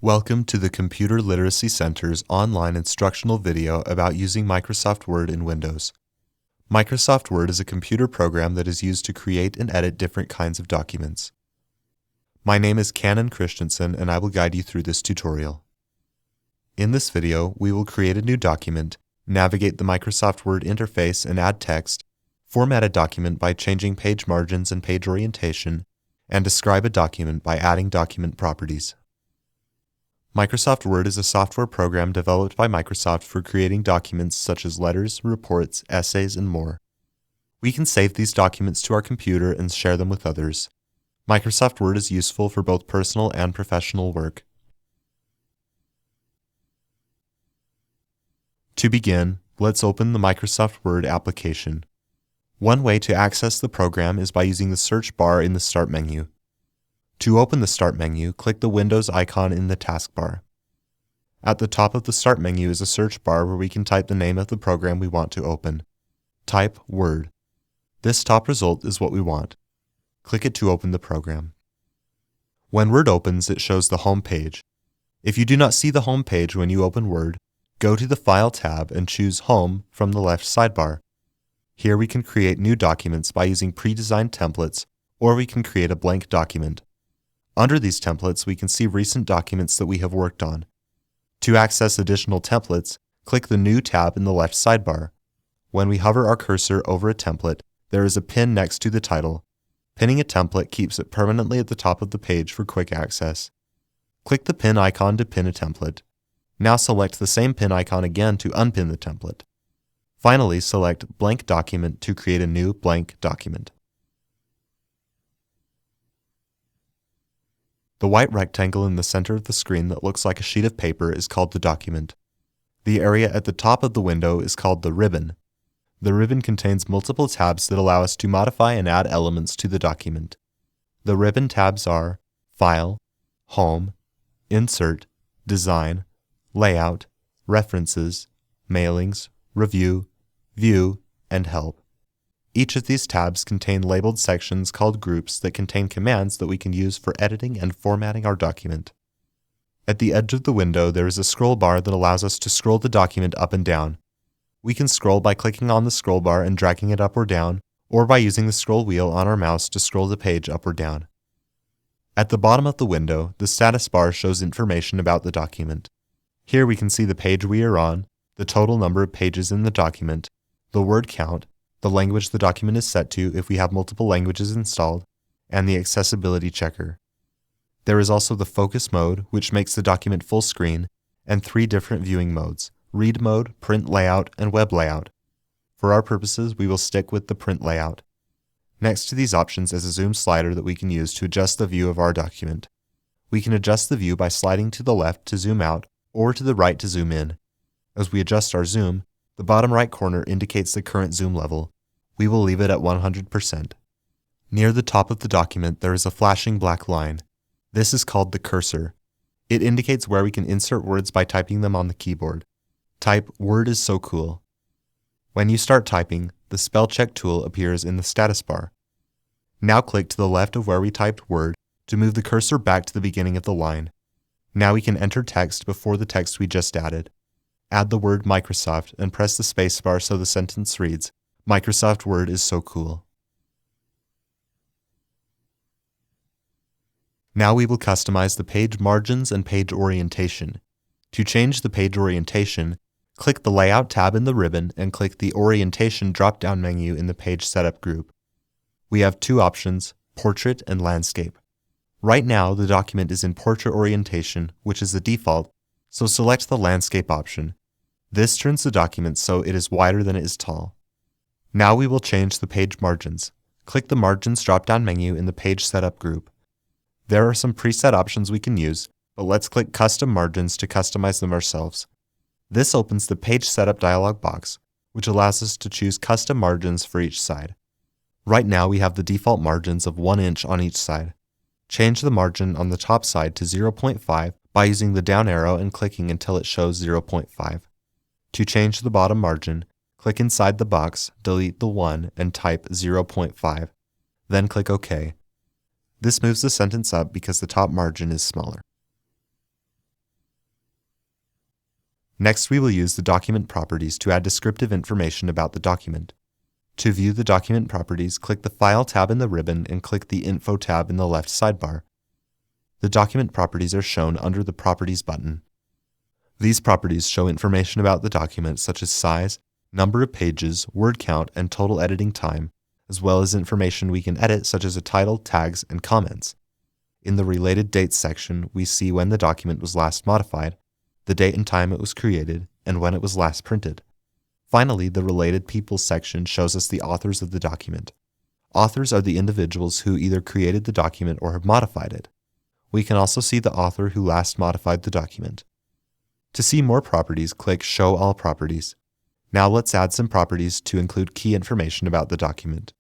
Welcome to the Computer Literacy Center's online instructional video about using Microsoft Word in Windows. Microsoft Word is a computer program that is used to create and edit different kinds of documents. My name is Cannon Christensen and I will guide you through this tutorial. In this video, we will create a new document, navigate the Microsoft Word interface and add text, format a document by changing page margins and page orientation, and describe a document by adding document properties. Microsoft Word is a software program developed by Microsoft for creating documents such as letters, reports, essays, and more. We can save these documents to our computer and share them with others. Microsoft Word is useful for both personal and professional work. To begin, let's open the Microsoft Word application. One way to access the program is by using the search bar in the Start menu. To open the Start menu, click the Windows icon in the taskbar. At the top of the Start menu is a search bar where we can type the name of the program we want to open. Type Word. This top result is what we want. Click it to open the program. When Word opens, it shows the home page. If you do not see the home page when you open Word, go to the File tab and choose Home from the left sidebar. Here we can create new documents by using pre-designed templates, or we can create a blank document. Under these templates, we can see recent documents that we have worked on. To access additional templates, click the New tab in the left sidebar. When we hover our cursor over a template, there is a pin next to the title. Pinning a template keeps it permanently at the top of the page for quick access. Click the pin icon to pin a template. Now select the same pin icon again to unpin the template. Finally, select Blank Document to create a new blank document. The white rectangle in the center of the screen that looks like a sheet of paper is called the document. The area at the top of the window is called the ribbon. The ribbon contains multiple tabs that allow us to modify and add elements to the document. The ribbon tabs are File, Home, Insert, Design, Layout, References, Mailings, Review, View, and Help. Each of these tabs contain labeled sections called groups that contain commands that we can use for editing and formatting our document. At the edge of the window, there is a scroll bar that allows us to scroll the document up and down. We can scroll by clicking on the scroll bar and dragging it up or down, or by using the scroll wheel on our mouse to scroll the page up or down. At the bottom of the window, the status bar shows information about the document. Here we can see the page we are on, the total number of pages in the document, the word count, the language the document is set to if we have multiple languages installed, and the accessibility checker. There is also the focus mode, which makes the document full screen, and 3 different viewing modes: read mode, print layout, and web layout. For our purposes, we will stick with the print layout. Next to these options is a zoom slider that we can use to adjust the view of our document. We can adjust the view by sliding to the left to zoom out or to the right to zoom in. As we adjust our zoom, the bottom right corner indicates the current zoom level. We will leave it at 100%. Near the top of the document, there is a flashing black line. This is called the cursor. It indicates where we can insert words by typing them on the keyboard. Type "Word is so cool." When you start typing, the spell check tool appears in the status bar. Now click to the left of where we typed "Word" to move the cursor back to the beginning of the line. Now we can enter text before the text we just added. Add the word Microsoft and press the spacebar so the sentence reads, "Microsoft Word is so cool." Now we will customize the page margins and page orientation. To change the page orientation, click the Layout tab in the ribbon and click the Orientation drop-down menu in the Page Setup group. We have 2 options, Portrait and Landscape. Right now, the document is in Portrait orientation, which is the default, so select the Landscape option. This turns the document so it is wider than it is tall. Now we will change the page margins. Click the Margins drop-down menu in the Page Setup group. There are some preset options we can use, but let's click Custom Margins to customize them ourselves. This opens the Page Setup dialog box, which allows us to choose custom margins for each side. Right now we have the default margins of 1 inch on each side. Change the margin on the top side to 0.5 by using the down arrow and clicking until it shows 0.5. To change the bottom margin, click inside the box, delete the 1, and type 0.5. Then click OK. This moves the sentence up because the top margin is smaller. Next, we will use the document properties to add descriptive information about the document. To view the document properties, click the File tab in the ribbon and click the Info tab in the left sidebar. The document properties are shown under the Properties button. These properties show information about the document such as size, number of pages, word count, and total editing time, as well as information we can edit such as a title, tags, and comments. In the Related Dates section, we see when the document was last modified, the date and time it was created, and when it was last printed. Finally, the Related People section shows us the authors of the document. Authors are the individuals who either created the document or have modified it. We can also see the author who last modified the document. To see more properties, click Show All Properties. Now let's add some properties to include key information about the document.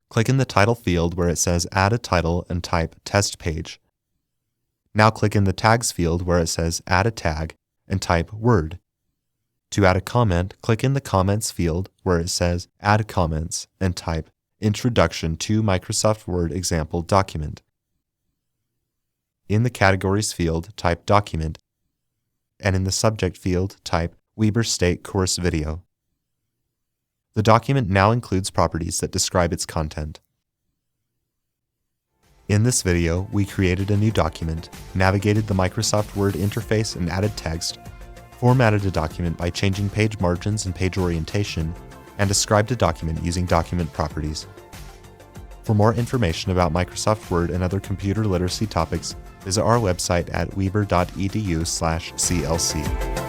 Click in the Title field where it says Add a Title and type Test Page. Now click in the Tags field where it says Add a Tag and type Word. To add a comment, click in the Comments field where it says Add Comments and type Introduction to Microsoft Word Example Document. In the Categories field, type Document, and in the Subject field, type Weber State Course Video. The document now includes properties that describe its content. In this video, we created a new document, navigated the Microsoft Word interface and added text, formatted a document by changing page margins and page orientation, and described a document using document properties. For more information about Microsoft Word and other computer literacy topics, visit our website at weber.edu/clc.